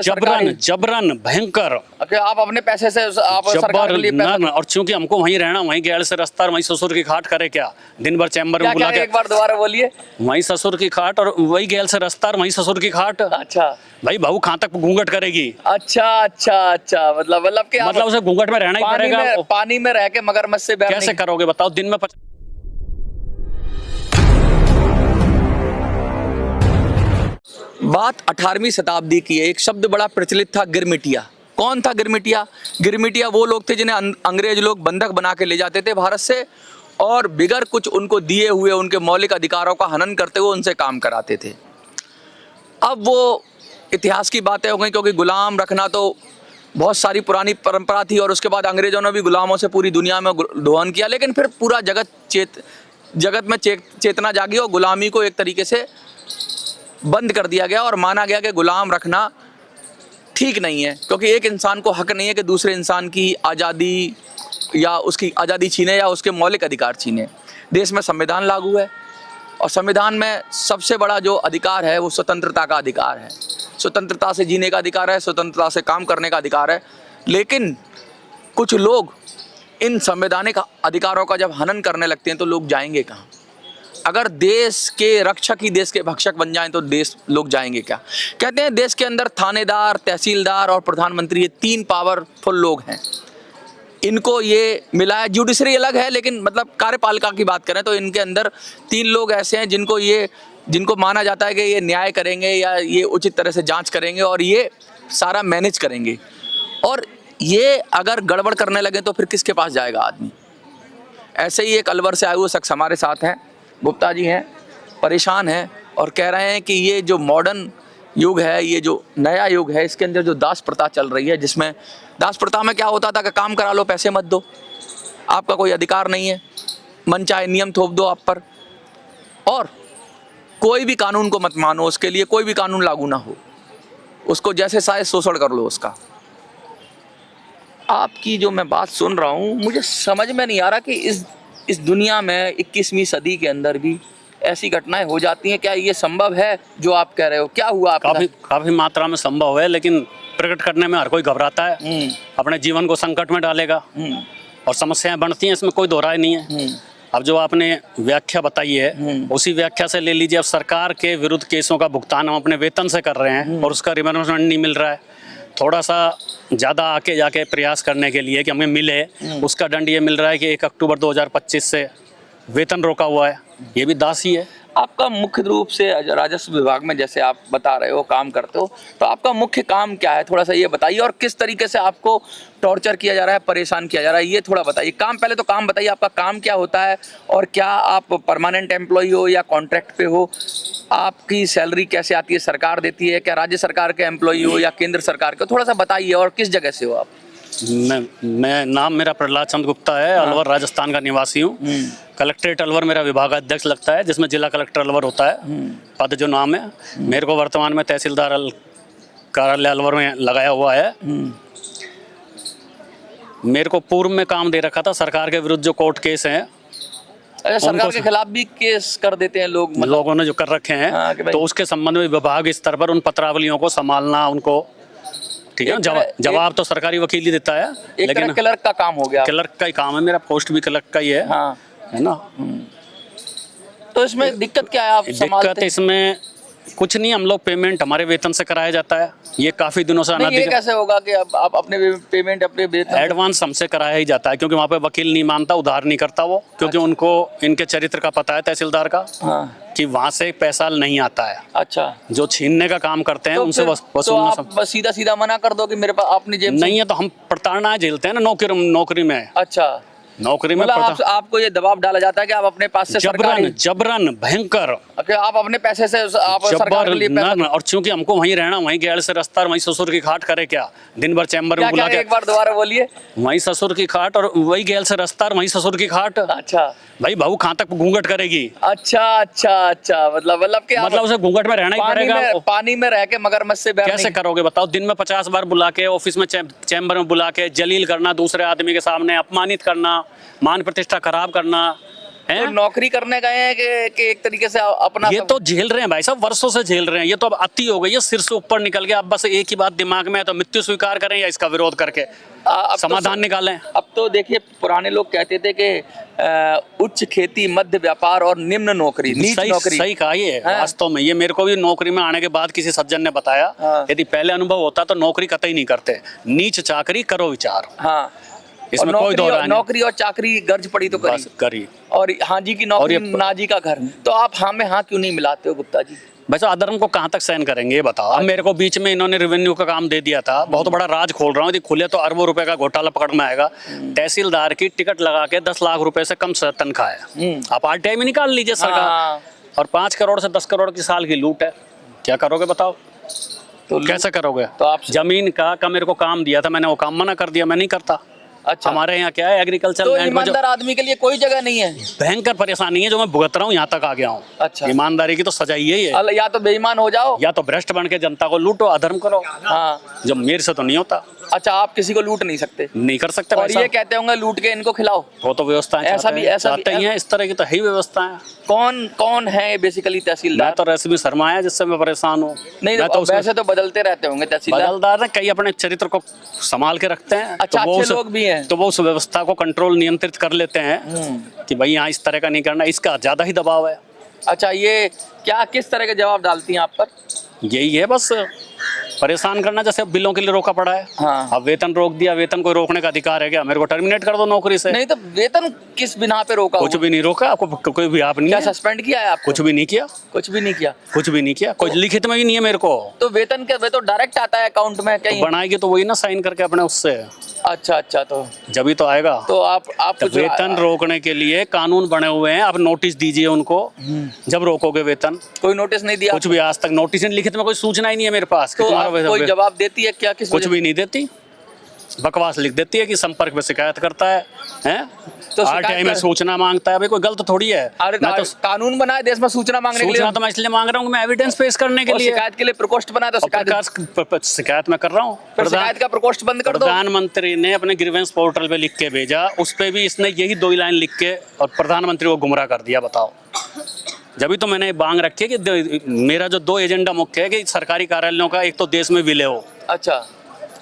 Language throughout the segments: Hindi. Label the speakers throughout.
Speaker 1: जबरन जबरन भयंकर।
Speaker 2: आप अपने पैसे से आप सरकार के लिए पैसा
Speaker 1: और चूंकि हमको वहीं रहना, वहीं गैल से रस्ता, वहीं ससुर की खाट करे क्या, दिन भर चैम्बर में बुला के।
Speaker 2: एक बार दोबारा बोलिए।
Speaker 1: वहीं ससुर की खाट और वही गैल से रस्ता और वहीं ससुर की खाट।
Speaker 2: अच्छा
Speaker 1: भाई बहू कहाँ तक घूंघट करेगी।
Speaker 2: अच्छा अच्छा अच्छा, मतलब
Speaker 1: उसे घूंघट में रहना ही पड़ेगा।
Speaker 2: पानी में रह के मगरमच्छ से
Speaker 1: कैसे करोगे बताओ दिन में।
Speaker 2: बात 18वीं शताब्दी की है। एक शब्द बड़ा प्रचलित था, गिरमिटिया। कौन था गिरमिटिया? गिरमिटिया वो लोग थे जिन्हें अंग्रेज लोग बंधक बना के ले जाते थे भारत से, और बिगर कुछ उनको दिए हुए उनके मौलिक अधिकारों का हनन करते हुए उनसे काम कराते थे। अब वो इतिहास की बातें हो गई, क्योंकि गुलाम रखना तो बहुत सारी पुरानी परंपरा थी, और उसके बाद अंग्रेजों ने भी गुलामों से पूरी दुनिया में दोहन किया। लेकिन फिर पूरा जगत में चेतना जागी और गुलामी को एक तरीके से बंद कर दिया गया और माना गया कि गुलाम रखना ठीक नहीं है, क्योंकि एक इंसान को हक नहीं है कि दूसरे इंसान की आज़ादी या उसकी आज़ादी छीने या उसके मौलिक अधिकार छीने। देश में संविधान लागू है, और संविधान में सबसे बड़ा जो अधिकार है वो स्वतंत्रता का अधिकार है। स्वतंत्रता से जीने का अधिकार है, स्वतंत्रता से काम करने का अधिकार है। लेकिन कुछ लोग इन संवैधानिक अधिकारों का जब हनन करने लगते हैं तो लोग जाएंगे कहाँ? अगर देश के रक्षक ही देश के भक्षक बन जाएं तो देश लोग जाएंगे क्या? कहते हैं देश के अंदर थानेदार, तहसीलदार और प्रधानमंत्री, ये 3 पावरफुल लोग हैं। इनको ये मिला है। जुडिशरी अलग है, लेकिन मतलब कार्यपालिका की बात करें तो इनके अंदर 3 लोग ऐसे हैं जिनको माना जाता है कि ये न्याय करेंगे या ये उचित तरह से जांच करेंगे और ये सारा मैनेज करेंगे। और ये अगर गड़बड़ करने लगे तो फिर किसके पास जाएगा आदमी? ऐसे ही एक अलवर से आए हुए शख्स हमारे साथ हैं, गुप्ता जी हैं, परेशान हैं और कह रहे हैं कि ये जो मॉडर्न युग है, ये जो नया युग है, इसके अंदर जो दास प्रथा चल रही है, जिसमें दास प्रथा में क्या होता था कि काम करा लो, पैसे मत दो, आपका कोई अधिकार नहीं है, मन चाहे नियम थोप दो आप पर, और कोई भी कानून को मत मानो, उसके लिए कोई भी कानून लागू ना हो, उसको जैसे चाहे शोषण कर लो उसका। आपकी जो मैं बात सुन रहा हूँ, मुझे समझ में नहीं आ रहा कि इस दुनिया में 21वीं सदी के अंदर भी ऐसी घटनाएं हो जाती हैं। क्या ये संभव है जो आप कह रहे हो? क्या हुआ आपका?
Speaker 1: काफी मात्रा में संभव है, लेकिन प्रकट करने में हर कोई घबराता है, अपने जीवन को संकट में डालेगा और समस्याएं बढ़ती हैं, इसमें कोई दो राय नहीं है। अब जो आपने व्याख्या बताई है उसी व्याख्या से ले लीजिए। अब सरकार के विरुद्ध केसों का भुगतान हम अपने वेतन से कर रहे हैं और उसका रिमबर्समेंट नहीं मिल रहा है। थोड़ा सा ज़्यादा आके जाके प्रयास करने के लिए कि हमें मिले, उसका दंड ये मिल रहा है कि 1 अक्टूबर 2025 से वेतन रोका हुआ है। ये भी दास ही है।
Speaker 2: आपका मुख्य रूप से राजस्व विभाग में जैसे आप बता रहे हो काम करते हो, तो आपका मुख्य काम क्या है, थोड़ा सा ये बताइए। और किस तरीके से आपको टॉर्चर किया जा रहा है, परेशान किया जा रहा है, ये थोड़ा बताइए। पहले तो काम बताइए, आपका काम क्या होता है और क्या आप परमानेंट एम्प्लॉय हो या कॉन्ट्रैक्ट पे हो? आपकी सैलरी कैसे आती है, सरकार देती है? क्या राज्य सरकार के एम्प्लॉय हो या केंद्र सरकार के? थोड़ा सा बताइए। और किस जगह से हो आप?
Speaker 1: मैं नाम मेरा प्रहलाद चंद्र गुप्ता है। अलवर राजस्थान का निवासी हूँ। कलेक्ट्रेट अलवर मेरा विभागाध्यक्ष लगता है, जिसमें जिला कलेक्टर अलवर होता है, पद जो नाम है। मेरे को वर्तमान में तहसीलदार कार्यालय अलवर में लगाया हुआ है। मेरे को पूर्व में काम दे रखा था सरकार के विरुद्ध जो कोर्ट केस हैं।
Speaker 2: अच्छा, सरकार के खिलाफ भी केस कर देते हैं लोग, मतलब
Speaker 1: लोगों ने जो कर रखे हैं, तो उसके संबंध में विभाग स्तर पर उन पत्रावलियों को संभालना, उनको ठीक है जवाब तो सरकारी वकील ही देता है।
Speaker 2: लेकिन क्लर्क का काम हो गया।
Speaker 1: क्लर्क का ही काम है, मेरा पोस्ट भी क्लर्क का ही है।
Speaker 2: हाँ।
Speaker 1: है ना।
Speaker 2: तो इसमें दिक्कत क्या है? आप
Speaker 1: दिक्कत इसमें कुछ नहीं, हम लोग पेमेंट हमारे वेतन से कराया जाता है। ये काफी दिनों से
Speaker 2: ये कैसे होगा कि आप अपने पेमेंट अपने वेतन?
Speaker 1: एडवांस हमसे कराया ही जाता है, क्योंकि वहाँ पे वकील नहीं मानता, उधार नहीं करता वो, क्योंकि उनको इनके चरित्र का पता है तहसीलदार का। हाँ। कि वहाँ से पैसा नहीं आता है। अच्छा। जो छीनने का काम करते हैं उनसे वसूलना। तो
Speaker 2: आप सीधा सीधा मना कर दो कि मेरे पास अपनी जेब
Speaker 1: नहीं है, तो हम प्रताड़ना झेलते हैं ना नौकरी में। अच्छा। नौकरी में
Speaker 2: आपको ये दबाव डाला जाता है कि आप अपने पास से
Speaker 1: जबरन भयंकर,
Speaker 2: आप अपने पैसे से आप सरकार के लिए पैसा।
Speaker 1: और चूंकि हमको वहीं रहना, वहीं गैल से रस्ता और वहीं ससुर की खाट करे क्या, दिन भर चैम्बर में बुला के।
Speaker 2: एक बार दोबारा बोलिए।
Speaker 1: वहीं ससुर की खाट और वही गैल से रस्ता और वहीं ससुर की खाट।
Speaker 2: अच्छा।
Speaker 1: भाई बहू कहाँ तक घूंघट करेगी।
Speaker 2: अच्छा अच्छा अच्छा, मतलब
Speaker 1: उसे घूंघट में रहना ही पड़ेगा।
Speaker 2: पानी में रह के मगरमच्छ से
Speaker 1: कैसे करोगे बताओ? दिन में 50 बार बुला के, ऑफिस में चैम्बर में बुला के जलील करना, दूसरे आदमी के सामने अपमानित करना, मान प्रतिष्ठा खराब करना,
Speaker 2: तो नौकरी करने गए हैं कि एक तरीके से अपना
Speaker 1: ये तो झेल रहे हैं भाई साहब, वर्षों से झेल रहे हैं। ये तो अब अति हो गई है, सिर से ऊपर निकल गया। अब बस एक ही बात दिमाग में है, तो मृत्यु स्वीकार करें या इसका विरोध करके
Speaker 2: अब
Speaker 1: समाधान
Speaker 2: तो,
Speaker 1: निकालें।
Speaker 2: अब तो देखिए, पुराने लोग कहते थे कि उच्च खेती, मध्य व्यापार और निम्न नौकरी, नीच नौकरी।
Speaker 1: सही कहा ये वास्तव में। ये मेरे को भी नौकरी में आने के बाद किसी सज्जन ने बताया, यदि पहले अनुभव होता तो नौकरी कतई नहीं करते, नीच चाकरी करो विचार।
Speaker 2: हाँ,
Speaker 1: इसमें कोई दो राय नहीं।
Speaker 2: नौकरी और चाकरी गर्ज पड़ी तो करी। और हाँ जी की नौकरी, ना जी का घर। तो आप हाँ में हाँ क्यों नहीं मिलाते हो गुप्ता जी?
Speaker 1: वैसे अधर्म को कहाँ तक सहन करेंगे ये बताओ। अब मेरे को बीच में इन्होंने रेवेन्यू का काम दे दिया था, बहुत बड़ा राज खोल रहा हूँ, यदि खुले तो अरबों रुपए का घोटाला पकड़ में आएगा। तहसीलदार की टिकट लगा के 10 लाख रुपए से कम तनख्वाह है। आप RTI में निकाल लीजिए सरकार। और 5 करोड़ से 10 करोड़ की साल की लूट है। क्या करोगे बताओ? तो कैसे करोगे? तो आप जमीन का मेरे को काम दिया था, मैंने वो काम मना कर दिया, मैं नहीं करता।
Speaker 2: अच्छा,
Speaker 1: हमारे यहाँ क्या है, एग्रीकल्चर
Speaker 2: तो ईमानदार आदमी के लिए कोई जगह नहीं है।
Speaker 1: भयंकर परेशानी है जो मैं भुगत रहा हूँ, यहाँ तक आ गया हूँ।
Speaker 2: अच्छा,
Speaker 1: ईमानदारी की तो सजा यही है,
Speaker 2: या तो बेईमान हो जाओ
Speaker 1: या तो भ्रष्ट बन के जनता को लूटो, अधर्म करो।
Speaker 2: हाँ,
Speaker 1: जो मेरे से तो नहीं होता।
Speaker 2: अच्छा, आप किसी को लूट नहीं सकते? नहीं
Speaker 1: कर सकते।
Speaker 2: और ये कहते होंगे लूट के इनको खिलाओ।
Speaker 1: वो तो व्यवस्था
Speaker 2: ऐसा भी
Speaker 1: है, इस तरह की तो है ही व्यवस्था है।
Speaker 2: कौन है बेसिकली तहसीलदार?
Speaker 1: मैं तो रेशमी शर्मा है, जिससे मैं परेशान हूँ।
Speaker 2: नहीं तो वैसे तो बदलते रहते होंगे तहसीलदार।
Speaker 1: बदलदार है, कई अपने चरित्र को संभाल के रखते हैं।
Speaker 2: अच्छा, अच्छे लोग भी हैं,
Speaker 1: तो वो उस व्यवस्था को कंट्रोल, नियंत्रित कर लेते हैं कि भाई यहाँ इस तरह का नहीं करना, इसका ज्यादा ही दबाव है।
Speaker 2: अच्छा, ये क्या किस तरह के जवाब डालती हैं आप पर?
Speaker 1: यही है बस, परेशान करना। जैसे बिलों के लिए रोका पड़ा है।
Speaker 2: हाँ।
Speaker 1: अब वेतन रोक दिया, वेतन को रोकने का अधिकार है क्या? मेरे को टर्मिनेट कर दो नौकरी से।
Speaker 2: नहीं तो वेतन किस बिना पे रोका?
Speaker 1: कुछ भी नहीं रोका आपको, कोई भी आप नहीं।
Speaker 2: क्या सस्पेंड किया है आपको?
Speaker 1: कुछ भी नहीं किया।
Speaker 2: कुछ भी नहीं किया?
Speaker 1: कुछ भी नहीं किया, कोई लिखित में भी नहीं है मेरे को।
Speaker 2: तो वेतन के तो डायरेक्ट आता है अकाउंट में कहीं?
Speaker 1: बनाएगी तो वही ना, साइन करके अपने उससे।
Speaker 2: अच्छा, तो
Speaker 1: जब ही तो आएगा।
Speaker 2: तो आप
Speaker 1: वेतन रोकने के लिए कानून बने हुए हैं, आप नोटिस दीजिए उनको जब रोकोगे वेतन।
Speaker 2: कोई नोटिस नहीं दिया?
Speaker 1: कुछ भी आज तक नोटिस नहीं, लिखित में कोई सूचना ही नहीं है मेरे पास।
Speaker 2: तो कोई जवाब देती है क्या?
Speaker 1: कुछ भी नहीं देती, बकवास लिख देती है कि संपर्क में शिकायत करता है, तो RTI में सूचना मांगता है। भाई कोई गलत थोड़ी है।
Speaker 2: मैं तो कानून बनाए देश में सूचना मांगने के लिए।
Speaker 1: तो मैं इसलिए मांग रहा हूँ कि मैं एविडेंस पेश करने के लिए।
Speaker 2: शिकायत के लिए प्रकोष्ठ बनाया, तो
Speaker 1: शिकायत मैं कर रहा हूँ।
Speaker 2: शिकायत का प्रकोष्ठ बंद कर दो।
Speaker 1: प्रधानमंत्री ने अपने ग्रीवेंस पोर्टल पे लिख के भेजा, उस पे भी इसने यही 2 लाइन लिख के और प्रधानमंत्री को गुमराह कर दिया। बताओ, जब तो मैंने मांग रखी है कि मेरा जो 2 एजेंडा मुख्य है कि सरकारी कार्यालयों का एक तो देश में विलय हो।
Speaker 2: अच्छा,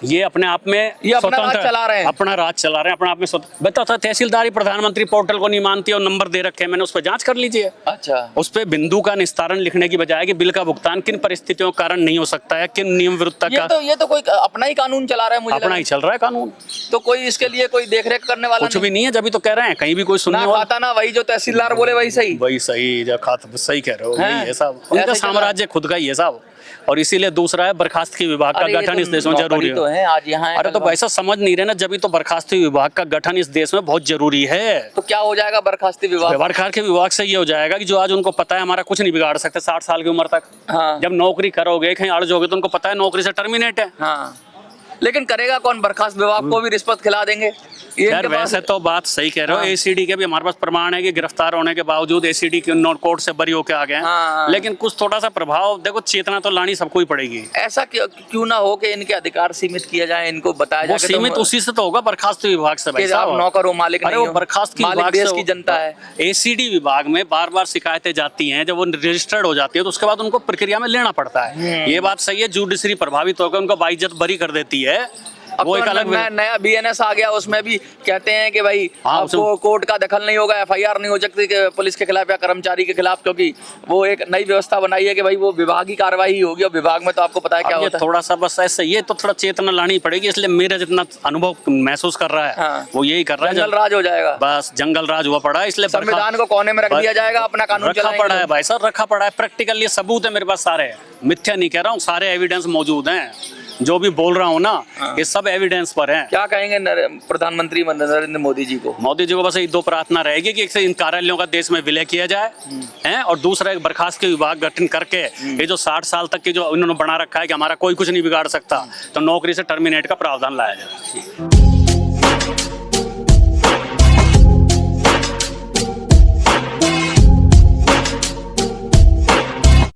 Speaker 1: ये अपने आप में
Speaker 2: ये अपना राज चला रहे हैं,
Speaker 1: अपना राज चला रहे हैं अपने आप में बताओ था। तहसीलदारी प्रधानमंत्री पोर्टल को नहीं मानती और नंबर दे रखे हैं मैंने, उस पर जांच कर लीजिए।
Speaker 2: अच्छा,
Speaker 1: उस पे बिंदु का निस्तारण लिखने की बजाय कि बिल का भुगतान किन परिस्थितियों के कारण नहीं हो सकता है, किन नियम विरुद्धता का।
Speaker 2: ये तो कोई अपना ही कानून चला रहा है, मुझे
Speaker 1: अपना ही चल रहा है कानून।
Speaker 2: तो कोई इसके लिए कोई देखरेख करने वाला
Speaker 1: कुछ भी नहीं है। जब भी तो कह रहे हैं, कहीं भी कोई सुनने
Speaker 2: वाला खाता ना, वही जो तहसीलदार बोले वही सही।
Speaker 1: वही सही, सही कह रहे हो, ये सब उनका साम्राज्य खुद का ही है साहब। और इसीलिए दूसरा है बर्खास्तगी विभाग का गठन इस देश में जरूरी है।
Speaker 2: आज यहाँ
Speaker 1: अरे तो ऐसा समझ नहीं रहे ना, जब तो बर्खास्तगी विभाग का गठन इस देश में बहुत जरूरी है।
Speaker 2: तो क्या हो जाएगा बर्खास्तगी विभाग?
Speaker 1: बर्खास्तगी विभाग से ये हो जाएगा कि जो आज उनको पता है हमारा कुछ नहीं बिगाड़ सकते 60 साल की उम्र तक।
Speaker 2: हाँ।
Speaker 1: जब नौकरी करोगे, कहीं अड़ जाओगे तो उनको पता है नौकरी से टर्मिनेट है।
Speaker 2: हाँ। लेकिन करेगा कौन? बर्खास्त विभाग को भी रिश्वत खिला देंगे।
Speaker 1: यार वैसे तो बात सही कह रहे हो। ACD के भी हमारे पास प्रमाण है कि गिरफ्तार होने के बावजूद ACD के कोर्ट से बरी होके आ गए हैं। लेकिन कुछ थोड़ा सा प्रभाव देखो, चेतना तो लानी सबको ही पड़ेगी।
Speaker 2: ऐसा क्यों ना हो कि इनके अधिकार सीमित किया जाए, इनको बताया जाए।
Speaker 1: सीमित उसी से तो होगा, बर्खास्तगी विभाग से।
Speaker 2: आप नौकर हो, मालिक नहीं हो।
Speaker 1: बर्खास्तगी विभाग
Speaker 2: देश की जनता है।
Speaker 1: ACD विभाग में बार बार शिकायतें जाती हैं, जब वो रजिस्टर्ड हो जाती है तो उसके बाद उनको प्रक्रिया में लेना पड़ता है। ये बात सही है, जुडिशरी प्रभावित होकर उनको बाइज्जत बरी कर देती है।
Speaker 2: वो एक अलग नया BNS आ गया, उसमें भी कहते हैं कि भाई आपको कोर्ट का दखल नहीं होगा, FIR नहीं हो सकती पुलिस के खिलाफ या कर्मचारी के खिलाफ, क्योंकि वो एक नई व्यवस्था बनाई है कि भाई वो विभाग की कार्रवाई होगी। और विभाग में तो आपको पता है क्या होता है।
Speaker 1: थोड़ा सा बस ऐसे ये तो थोड़ा चेतना लानी पड़ेगी। इसलिए मेरा जितना अनुभव महसूस कर रहा है वो यही कर रहा है।
Speaker 2: जंगल राज हो जाएगा,
Speaker 1: बस जंगल राज हुआ पड़ा है। इसलिए
Speaker 2: संविधान को कोने में रख दिया जाएगा, अपना कानून
Speaker 1: रखा पड़ा है भाई साहब, रखा पड़ा है। प्रैक्टिकल ये सबूत है मेरे पास सारे, मिथ्या नहीं कह रहा हूँ, सारे एविडेंस मौजूद हैं। जो भी बोल रहा हूँ ना, ये सब एविडेंस पर है।
Speaker 2: क्या कहेंगे प्रधानमंत्री नरेंद्र मोदी जी को?
Speaker 1: मोदी जी को बस एक 2 प्रार्थना रहेगी कि एक से इन कार्यालयों का देश में विलय किया जाए हैं, और दूसरा एक बर्खास्तगी विभाग गठन करके ये जो 60 साल तक की जो इन्होंने बना रखा है कि हमारा कोई कुछ नहीं बिगाड़ सकता, तो नौकरी से टर्मिनेट का प्रावधान लाया जाए।